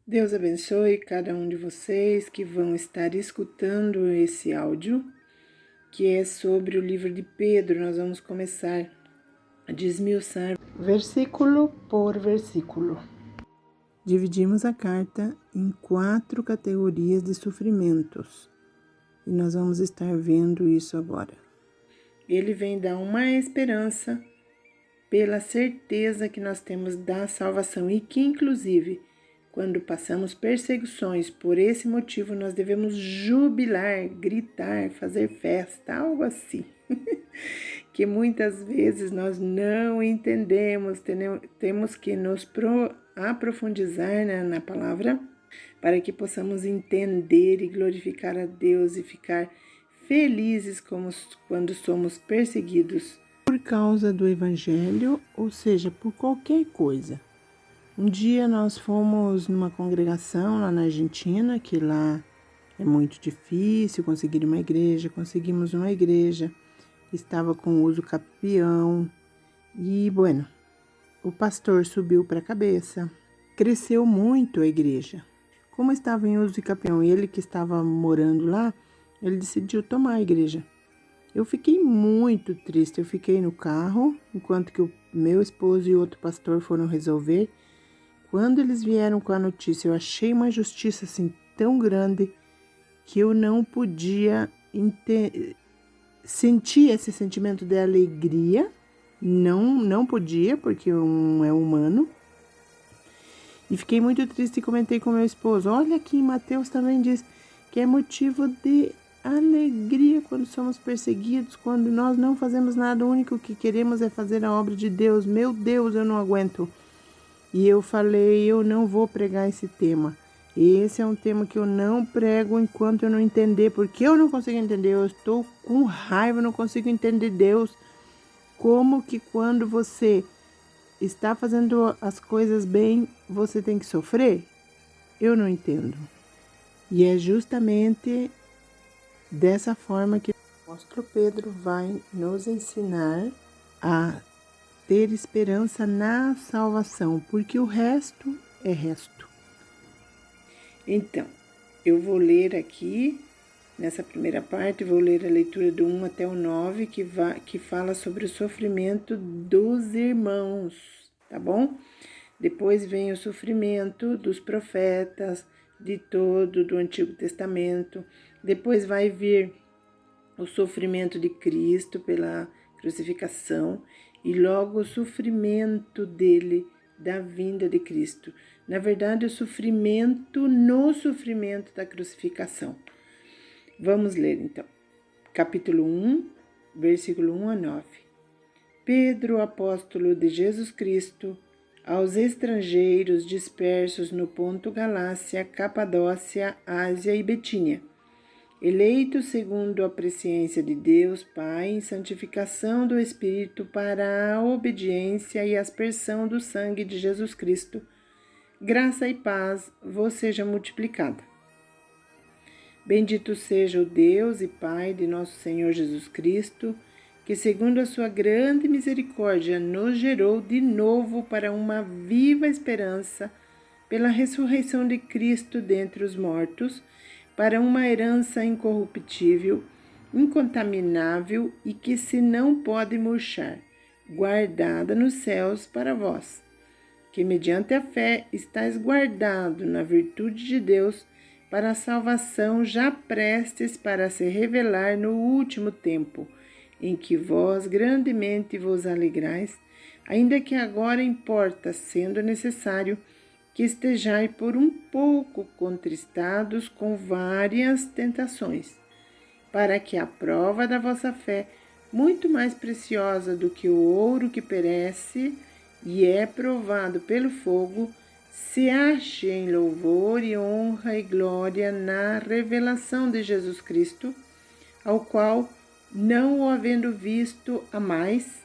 Deus abençoe cada um de vocês que vão estar escutando esse áudio, que é sobre o livro de Pedro. Nós vamos começar a desmiuçar versículo por versículo. Dividimos a carta em 4 categorias de sofrimentos e nós vamos estar vendo isso agora. Ele vem dar uma esperança pela certeza que nós temos da salvação e que, inclusive, quando passamos perseguições por esse motivo, nós devemos jubilar, gritar, fazer festa, algo assim. Que muitas vezes nós não entendemos, temos que nos aprofundizar na palavra para que possamos entender e glorificar a Deus e ficar felizes como quando somos perseguidos por causa do Evangelho, ou seja, por qualquer coisa. Um dia nós fomos numa congregação lá na Argentina, que lá é muito difícil conseguir uma igreja. Conseguimos uma igreja, estava com uso capião e, o pastor subiu para a cabeça. Cresceu muito a igreja. Como estava em uso capião e ele que estava morando lá, ele decidiu tomar a igreja. Eu fiquei muito triste, eu fiquei no carro, enquanto que o meu esposo e outro pastor foram resolver. Quando eles vieram com a notícia, eu achei uma justiça assim tão grande que eu não podia sentir esse sentimento de alegria. Não podia, porque um é humano. E fiquei muito triste e comentei com meu esposo: olha aqui, Mateus também diz que é motivo de alegria quando somos perseguidos, quando nós não fazemos nada, o único que queremos é fazer a obra de Deus. Meu Deus, eu não aguento. E eu falei, eu não vou pregar esse tema. Esse é um tema que eu não prego enquanto eu não entender. Porque eu não consigo entender, eu estou com raiva, eu não consigo entender Deus. Como que quando você está fazendo as coisas bem, você tem que sofrer? Eu não entendo. E é justamente dessa forma que o apóstolo Pedro vai nos ensinar a ter esperança na salvação, porque o resto é resto. Então, eu vou ler aqui, nessa primeira parte, vou ler a leitura do 1 até o 9, que fala sobre o sofrimento dos irmãos, tá bom? Depois vem o sofrimento dos profetas, de todo do Antigo Testamento. Depois vai vir o sofrimento de Cristo pela crucificação e logo o sofrimento dele, da vinda de Cristo. Na verdade, o sofrimento no sofrimento da crucificação. Vamos ler então. Capítulo 1, versículo 1 a 9. Pedro, apóstolo de Jesus Cristo, aos estrangeiros dispersos no Ponto Galácia, Capadócia, Ásia e Betínia, eleitos segundo a presciência de Deus Pai em santificação do Espírito para a obediência e aspersão do sangue de Jesus Cristo, graça e paz vos seja multiplicada. Bendito seja o Deus e Pai de nosso Senhor Jesus Cristo, que segundo a sua grande misericórdia nos gerou de novo para uma viva esperança pela ressurreição de Cristo dentre os mortos, para uma herança incorruptível, incontaminável e que se não pode murchar, guardada nos céus para vós, que mediante a fé estáis guardado na virtude de Deus para a salvação já prestes para se revelar no último tempo, em que vós grandemente vos alegrais, ainda que agora importa, sendo necessário, que estejai por um pouco contristados com várias tentações, para que a prova da vossa fé, muito mais preciosa do que o ouro que perece e é provado pelo fogo, se ache em louvor e honra e glória na revelação de Jesus Cristo, ao qual, não o havendo visto a mais,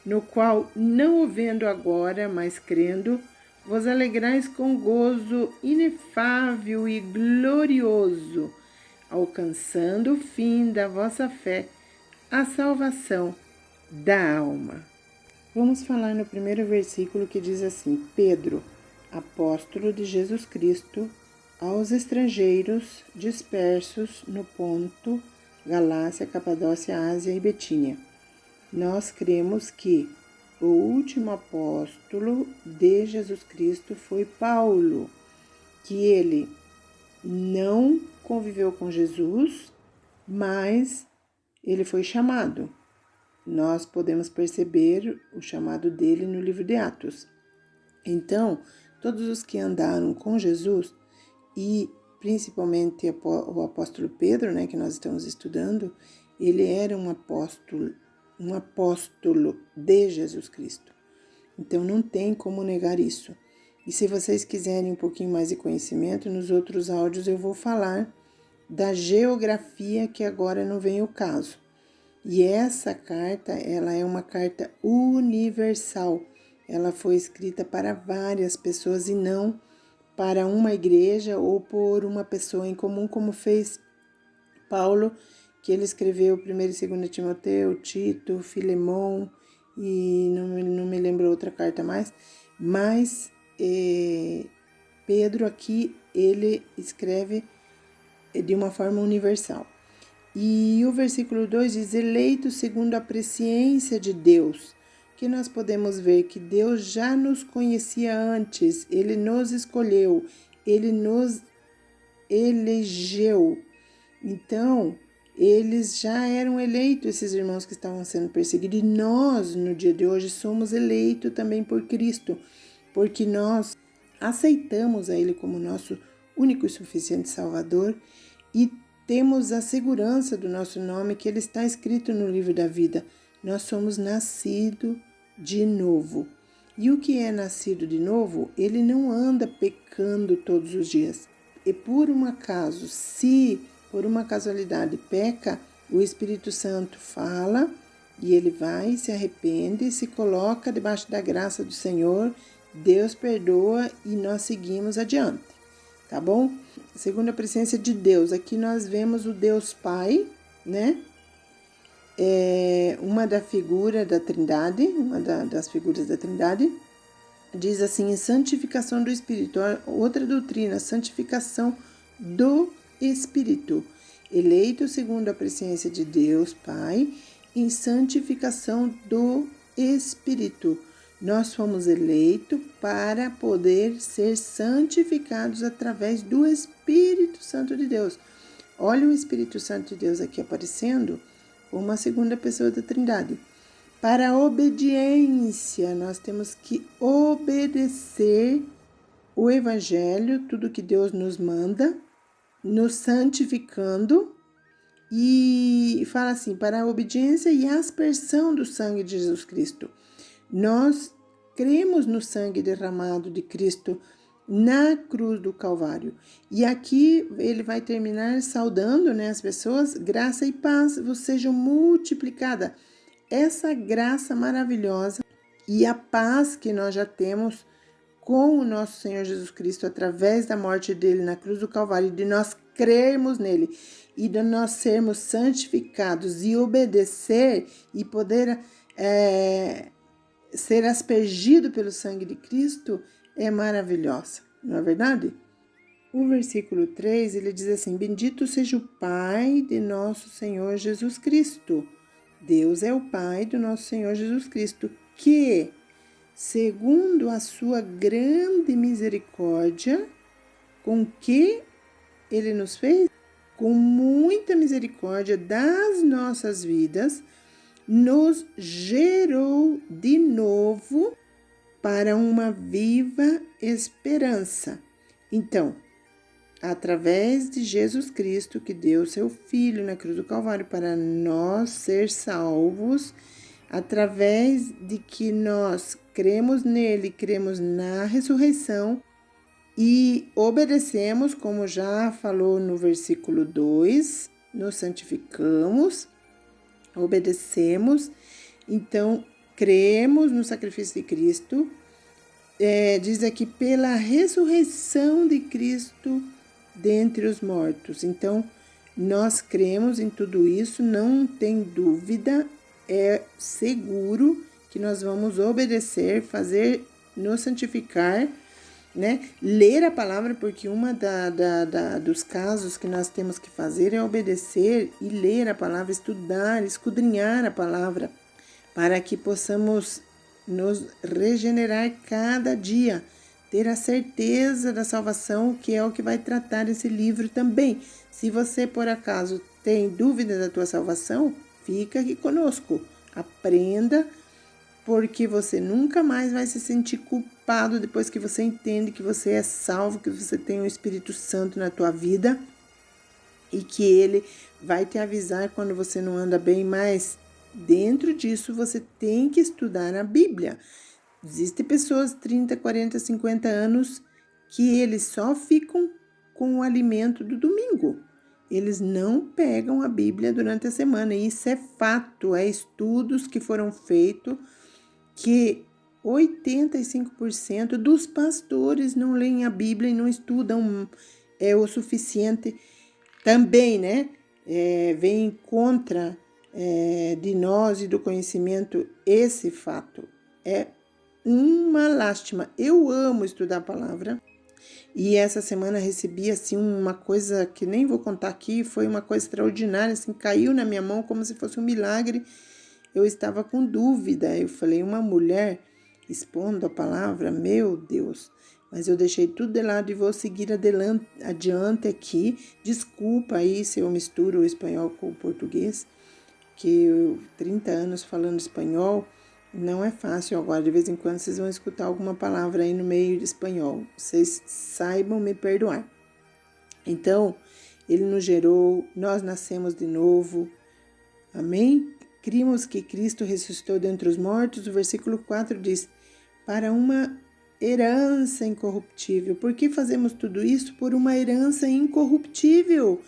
no qual, não o vendo agora, mas crendo, vos alegrais com gozo inefável e glorioso, alcançando o fim da vossa fé, a salvação da alma. Vamos falar no primeiro versículo que diz assim: Pedro, apóstolo de Jesus Cristo, aos estrangeiros dispersos no Ponto, Galácia, Capadócia, Ásia e Betínia. Nós cremos que o último apóstolo de Jesus Cristo foi Paulo, que ele não conviveu com Jesus, mas ele foi chamado. Nós podemos perceber o chamado dele no livro de Atos. Então, todos os que andaram com Jesus, e principalmente o apóstolo Pedro, né, que nós estamos estudando, ele era um apóstolo de Jesus Cristo. Então, não tem como negar isso. E se vocês quiserem um pouquinho mais de conhecimento, nos outros áudios eu vou falar da geografia, que agora não vem o caso. E essa carta, ela é uma carta universal. Ela foi escrita para várias pessoas e não para uma igreja ou por uma pessoa em comum, como fez Paulo, que ele escreveu 1 e 2 Timoteu, Tito, Filemon e não me lembro outra carta mais. Mas Pedro aqui, ele escreve de uma forma universal. E o versículo 2 diz, eleito segundo a presciência de Deus, que nós podemos ver que Deus já nos conhecia antes, Ele nos escolheu, Ele nos elegeu. Então, eles já eram eleitos, esses irmãos que estavam sendo perseguidos, e nós, no dia de hoje, somos eleitos também por Cristo, porque nós aceitamos a Ele como nosso único e suficiente Salvador e temos a segurança do nosso nome, que ele está escrito no livro da vida. Nós somos nascidos de novo. E o que é nascido de novo, ele não anda pecando todos os dias. E por um acaso, se por uma casualidade peca, o Espírito Santo fala e ele vai, se arrepende, se coloca debaixo da graça do Senhor, Deus perdoa e nós seguimos adiante, tá bom? Segundo a presença de Deus, aqui nós vemos o Deus Pai, né? Uma da figura da Trindade, das figuras da Trindade, diz assim, santificação do Espírito. Outra doutrina, santificação do Espírito. Eleito segundo a presença de Deus Pai, em santificação do Espírito. Nós fomos eleitos para poder ser santificados através do Espírito Santo de Deus. Olha o Espírito Santo de Deus aqui aparecendo como a segunda pessoa da Trindade. Para a obediência, nós temos que obedecer o Evangelho, tudo que Deus nos manda, nos santificando. E fala assim, para a obediência e aspersão do sangue de Jesus Cristo. Nós cremos no sangue derramado de Cristo na cruz do Calvário. E aqui ele vai terminar saudando, né, as pessoas, graça e paz vos sejam multiplicada. Essa graça maravilhosa e a paz que nós já temos com o nosso Senhor Jesus Cristo através da morte dele na cruz do Calvário, de nós crermos nele e de nós sermos santificados e obedecer e poder ser aspergido pelo sangue de Cristo é maravilhosa, não é verdade? O versículo 3, ele diz assim, bendito seja o Pai de nosso Senhor Jesus Cristo. Deus é o Pai do nosso Senhor Jesus Cristo, que, segundo a sua grande misericórdia, com que ele nos fez, com muita misericórdia das nossas vidas, nos gerou de novo para uma viva esperança. Então, através de Jesus Cristo, que deu seu Filho na cruz do Calvário para nós ser salvos, através de que nós cremos nele, cremos na ressurreição e obedecemos, como já falou no versículo 2, nos santificamos, obedecemos, então cremos no sacrifício de Cristo, diz aqui, pela ressurreição de Cristo dentre os mortos. Então, nós cremos em tudo isso, não tem dúvida, é seguro que nós vamos obedecer, fazer, nos santificar né? Ler a palavra, porque uma dos casos que nós temos que fazer é obedecer e ler a palavra, estudar, esquadrinhar a palavra, para que possamos nos regenerar cada dia, ter a certeza da salvação, que é o que vai tratar esse livro também. Se você, por acaso, tem dúvida da tua salvação, fica aqui conosco, aprenda, porque você nunca mais vai se sentir culpado depois que você entende que você é salvo, que você tem o Espírito Santo na tua vida e que ele vai te avisar quando você não anda bem, mas dentro disso você tem que estudar a Bíblia. Existem pessoas 30, 40, 50 anos que eles só ficam com o alimento do domingo. Eles não pegam a Bíblia durante a semana. E isso é fato, é estudos que foram feitos que 85% dos pastores não leem a Bíblia e não estudam o suficiente. Também, né? Vem contra de nós e do conhecimento esse fato. É uma lástima. Eu amo estudar a palavra. E essa semana recebi, assim, uma coisa que nem vou contar aqui, foi uma coisa extraordinária, assim, caiu na minha mão como se fosse um milagre. Eu estava com dúvida, eu falei, uma mulher expondo a palavra, meu Deus, mas eu deixei tudo de lado e vou seguir adiante aqui. Desculpa aí se eu misturo o espanhol com o português, que eu 30 anos falando espanhol, não é fácil agora, de vez em quando vocês vão escutar alguma palavra aí no meio de espanhol, vocês saibam me perdoar. Então, ele nos gerou, nós nascemos de novo, amém? Crimos que Cristo ressuscitou dentre os mortos, o versículo 4 diz, para uma herança incorruptível. Por que fazemos tudo isso? Por uma herança incorruptível.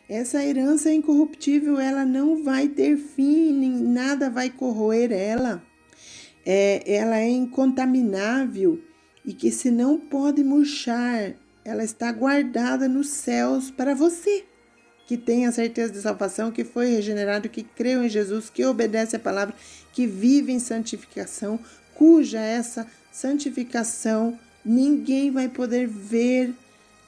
Essa herança incorruptível, ela não vai ter fim, nada vai corroer ela. Ela é incontaminável e que se não pode murchar, ela está guardada nos céus para você, que tem a certeza de salvação, que foi regenerado, que creu em Jesus, que obedece a palavra, que vive em santificação, cuja essa santificação, ninguém vai poder ver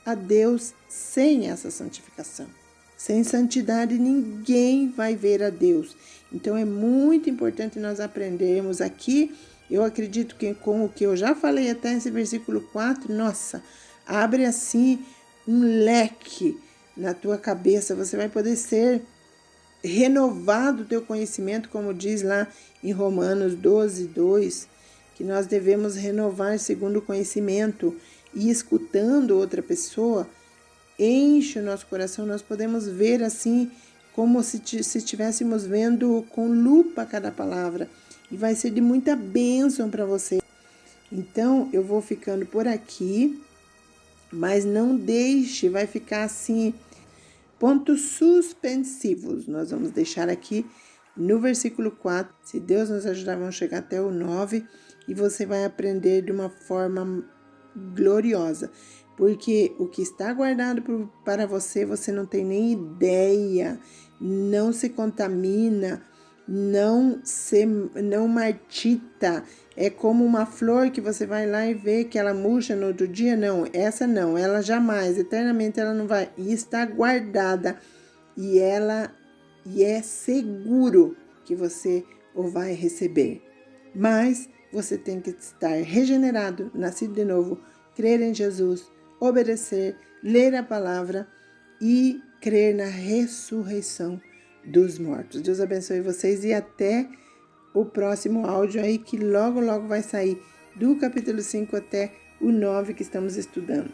a Deus sem essa santificação. Sem santidade, ninguém vai ver a Deus. Então, é muito importante nós aprendermos aqui. Eu acredito que com o que eu já falei até esse versículo 4, nossa, abre assim um leque na tua cabeça. Você vai poder ser renovado o teu conhecimento, como diz lá em Romanos 12, 2, que nós devemos renovar segundo o conhecimento e escutando outra pessoa, enche o nosso coração, nós podemos ver assim, como se estivéssemos vendo com lupa cada palavra, e vai ser de muita bênção para você. Então, eu vou ficando por aqui, mas não deixe, vai ficar assim, pontos suspensivos. Nós vamos deixar aqui no versículo 4, se Deus nos ajudar, vamos chegar até o 9, e você vai aprender de uma forma gloriosa, porque o que está guardado para você, você não tem nem ideia, não se contamina, não marchita, é como uma flor que você vai lá e vê que ela murcha no outro dia, não, essa não, ela jamais, eternamente ela não vai, e está guardada, e é seguro que você o vai receber, mas você tem que estar regenerado, nascido de novo, crer em Jesus, obedecer, ler a palavra e crer na ressurreição dos mortos. Deus abençoe vocês e até o próximo áudio aí que logo vai sair do capítulo 5 até o 9 que estamos estudando.